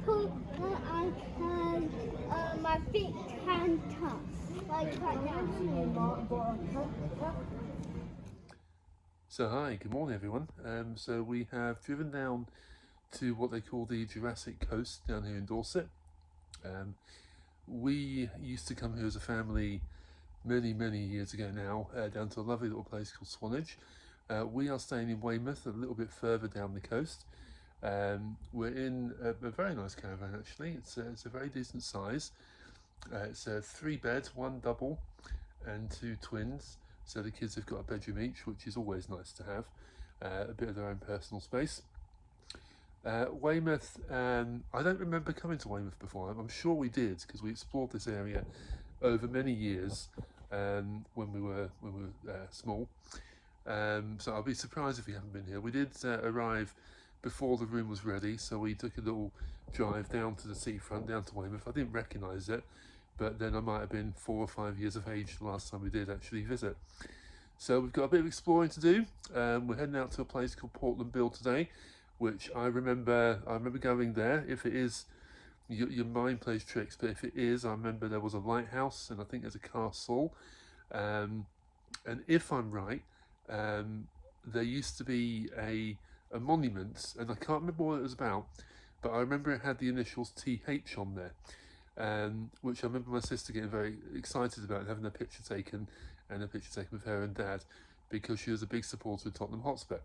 pool and I can, my feet can touch, like right now. So hi, good morning everyone. So we have driven down to what they call the Jurassic Coast down here in Dorset. We used to come here as a family many years ago now, down to a lovely little place called Swanage. We are staying in Weymouth, a little bit further down the coast. We're in a very nice caravan actually. It's a very decent size. It's a 3-bed, 1 double and 2 twins. So the kids have got a bedroom each, which is always nice to have, a bit of their own personal space. Weymouth, I don't remember coming to Weymouth before. I'm sure we did because we explored this area over many years when we were small. So I'll be surprised if we haven't been here. We did arrive before the room was ready, so we took a little drive down to the seafront, down to Weymouth. I didn't recognise it, but then I might have been 4 or 5 years of age the last time we did actually visit. So we've got a bit of exploring to do. We're heading out to a place called Portland Bill today, which I remember going there. If it is, your mind plays tricks, but if it is, I remember there was a lighthouse and I think there's a castle. And if I'm right, there used to be a monument, and I can't remember what it was about, but I remember it had the initials TH on there. Which I remember my sister getting very excited about, having a picture taken, and a picture taken with her and Dad, because she was a big supporter of Tottenham Hotspur.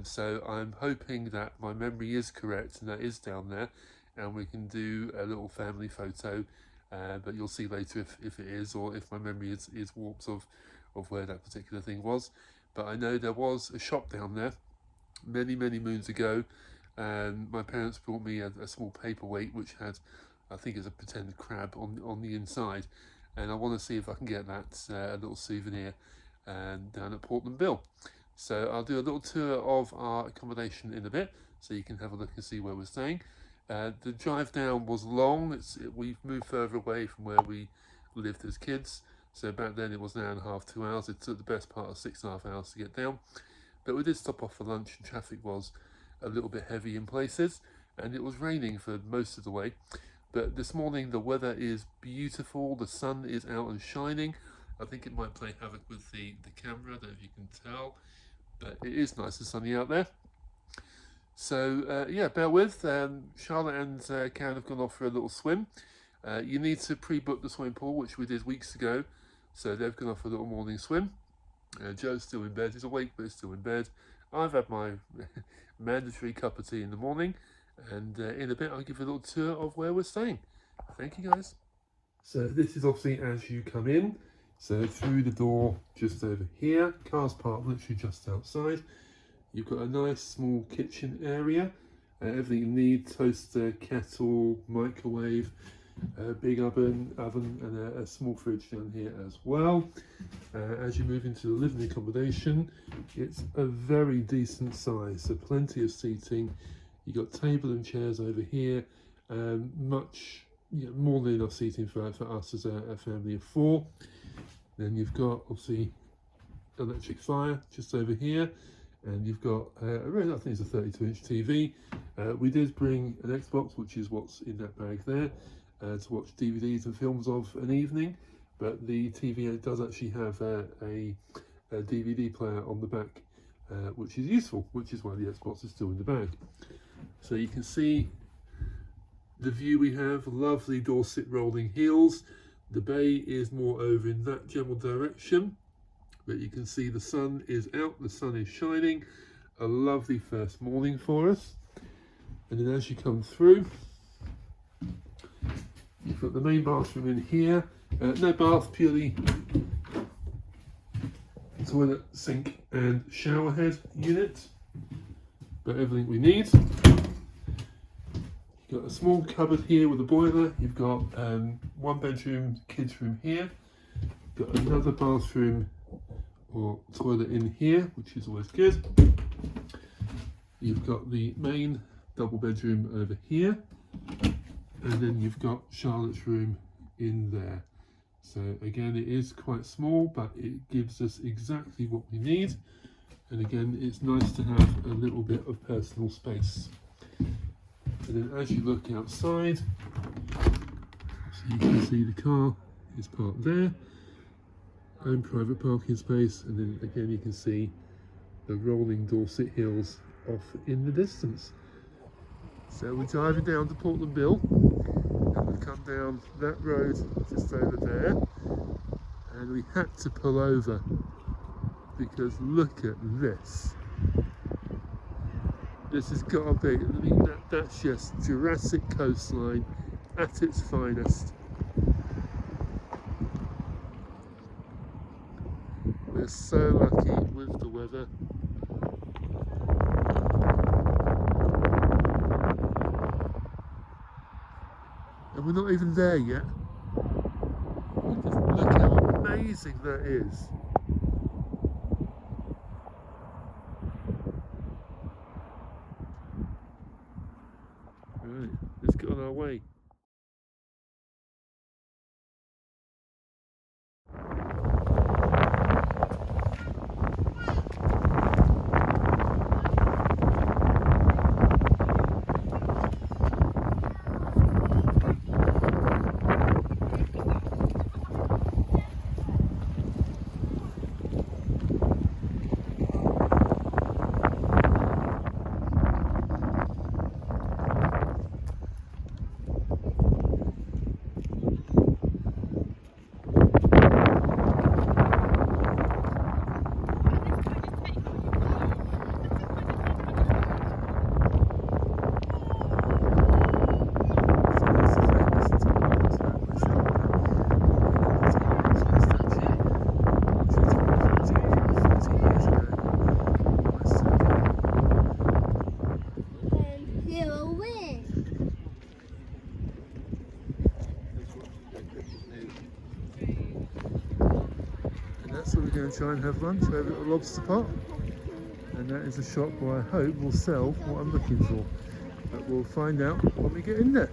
So I'm hoping that my memory is correct and that is down there, and we can do a little family photo, but you'll see later if it is, or if my memory is warped of where that particular thing was. But I know there was a shop down there many moons ago, and my parents brought me a small paperweight which had, I think it's a pretend crab on the inside, and I want to see if I can get that a little souvenir down at Portland Bill. So I'll do a little tour of our accommodation in a bit, so you can have a look and see where we're staying. The drive down was long. We've moved further away from where we lived as kids, so back then it was an hour and a half, 2 hours. It took the best part of 6.5 hours to get down, but we did stop off for lunch, and traffic was a little bit heavy in places, and it was raining for most of the way. But this morning the weather is beautiful, the sun is out and shining. I think it might play havoc with the camera, I don't know if you can tell, but it is nice and sunny out there. So yeah, bear with. Charlotte and Karen have gone off for a little swim. You need to pre-book the swimming pool, which we did weeks ago, so they've gone off for a little morning swim. Joe's still in bed. He's awake but he's still in bed. I've had my mandatory cup of tea in the morning, and in a bit I'll give you a little tour of where we're staying. Thank you guys. So this is obviously as you come in, so through the door just over here, cars parked literally just outside. You've got a nice small kitchen area, everything you need: toaster, kettle, microwave, big oven and a small fridge down here as well. As you move into the living accommodation, it's a very decent size, so plenty of seating. You've got table and chairs over here, more than enough seating for us as a family of 4. Then you've got obviously electric fire just over here, and you've got I think it's a 32-inch TV. We did bring an Xbox, which is what's in that bag there, to watch DVDs and films of an evening, but the TV does actually have a DVD player on the back, which is useful, which is why the Xbox is still in the bag. So you can see the view we have, lovely Dorset rolling hills. The bay is more over in that general direction, but you can see the sun is out, the sun is shining. A lovely first morning for us. And then as you come through, you've got the main bathroom in here. No bath, purely toilet, sink and shower head unit, but everything we need. You've got a small cupboard here with a boiler. You've got 1 bedroom kids room here. You've got another bathroom or toilet in here, which is always good. You've got the main double bedroom over here, and then you've got Charlotte's room in there. So again, it is quite small, but it gives us exactly what we need. And again, it's nice to have a little bit of personal space. And then as you look outside, so you can see the car is parked there, and private parking space, and then again you can see the rolling Dorset Hills off in the distance. So we're driving down to Portland Bill, and we've come down that road just over there, and we had to pull over because look at this. This has got to be, I mean, that's just Jurassic coastline at its finest. We're so lucky with the weather. And we're not even there yet. Just look how amazing that is. Right, let's get on our way. So we're going to try and have lunch over at the Lobster Pot, and that is a shop where I hope will sell what I'm looking for, but we'll find out when we get in there.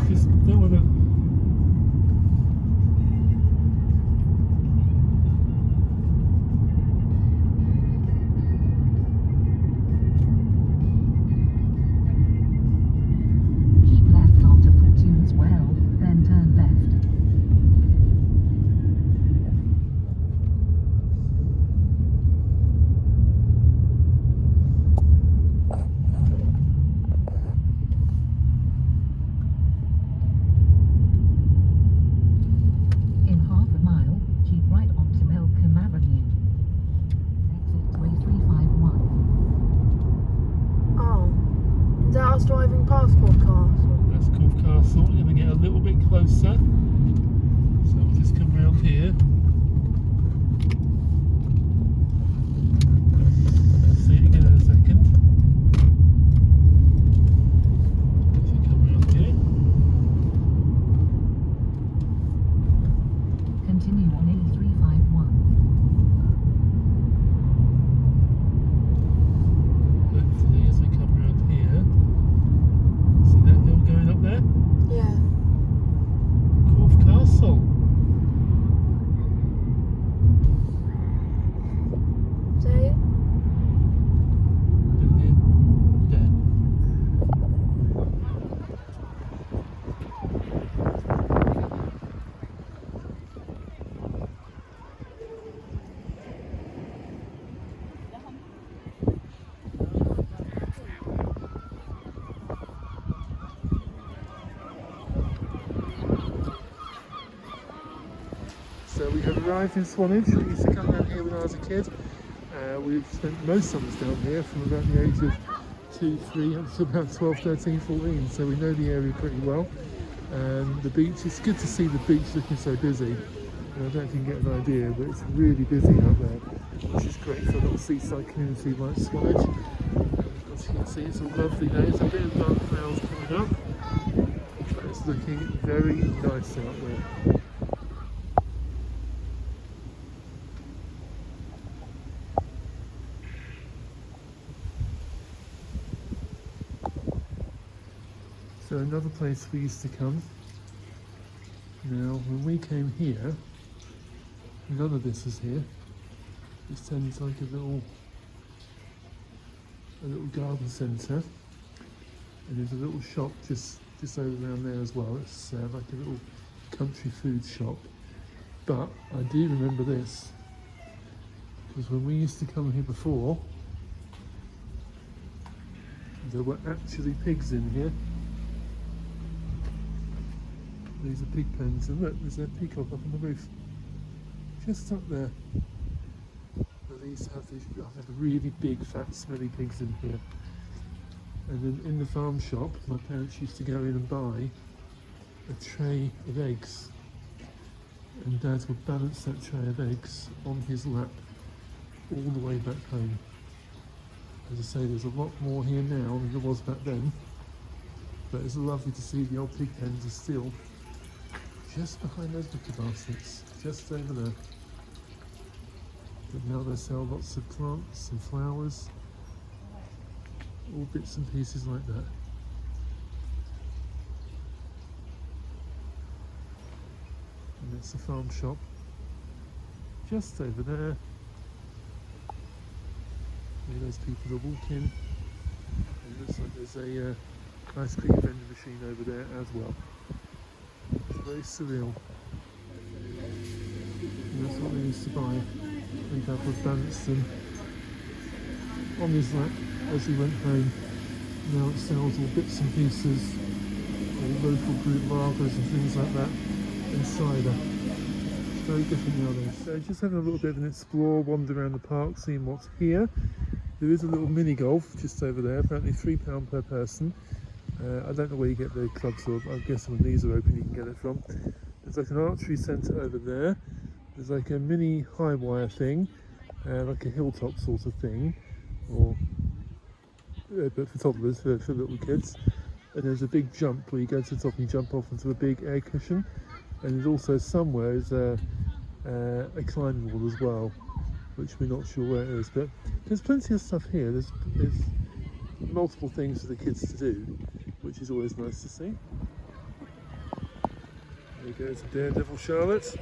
Just don't want to. Driving past Cove Castle. That's Cove Castle. We're going to get a little bit closer. So we'll just come round here. See it again in a second. So come round here. Continue on A351. Hopefully as we come round here. See that hill going up there? Yeah. Cove Castle. See? And here, there. So we have arrived in Swanage. We used to come down here when I was a kid. We've spent most summers down here from about the age of 2, 3 up to about 12, 13, 14. So we know the area pretty well. The beach, it's good to see the beach looking so busy. And I don't know if you can get an idea, but it's really busy out there, which is great for a little seaside community like Swanage. As you can see, it's a lovely day. There's a bit of dark clouds coming up, but it's looking very nice out there. So So another place we used to come. Now, when we came here, none of this was here. This tends like a little garden centre, and there's a little shop just over around there as well. It's like a little country food shop. But I do remember this, because when we used to come here before, there were actually pigs in here. These are pig pens, and look, there's a peacock up on the roof, just up there. They used to have these really big, fat, smelly pigs in here. And then in the farm shop, my parents used to go in and buy a tray of eggs. And Dad would balance that tray of eggs on his lap all the way back home. As I say, there's a lot more here now than there was back then. But it's lovely to see the old pig pens are still just behind those wicker baskets, just over there. But now they sell lots of plants and flowers, all bits and pieces like that. And that's the farm shop, just over there. Where those people are walking. And it looks like there's a ice cream vending machine over there as well. It's very surreal. And that's what we used to buy. And Dad would balance them on his lap as he went home. Now it sells all bits and pieces, all local brewed lagers and things like that, and cider. It's very different nowadays. So just having a little bit of an explore, wander around the park, seeing what's here. There is a little mini golf just over there, apparently £3 per person. I don't know where you get the clubs, or I guess when these are open you can get it from. There's like an archery centre over there. There's like a mini high wire thing, like a hilltop sort of thing, or but for toddlers, for little kids. And there's a big jump where you go to the top and you jump off into a big air cushion. And there's also somewhere is a climbing wall as well, which we're not sure where it is. But there's plenty of stuff here. There's multiple things for the kids to do, which is always nice to see. There goes Daredevil Charlotte.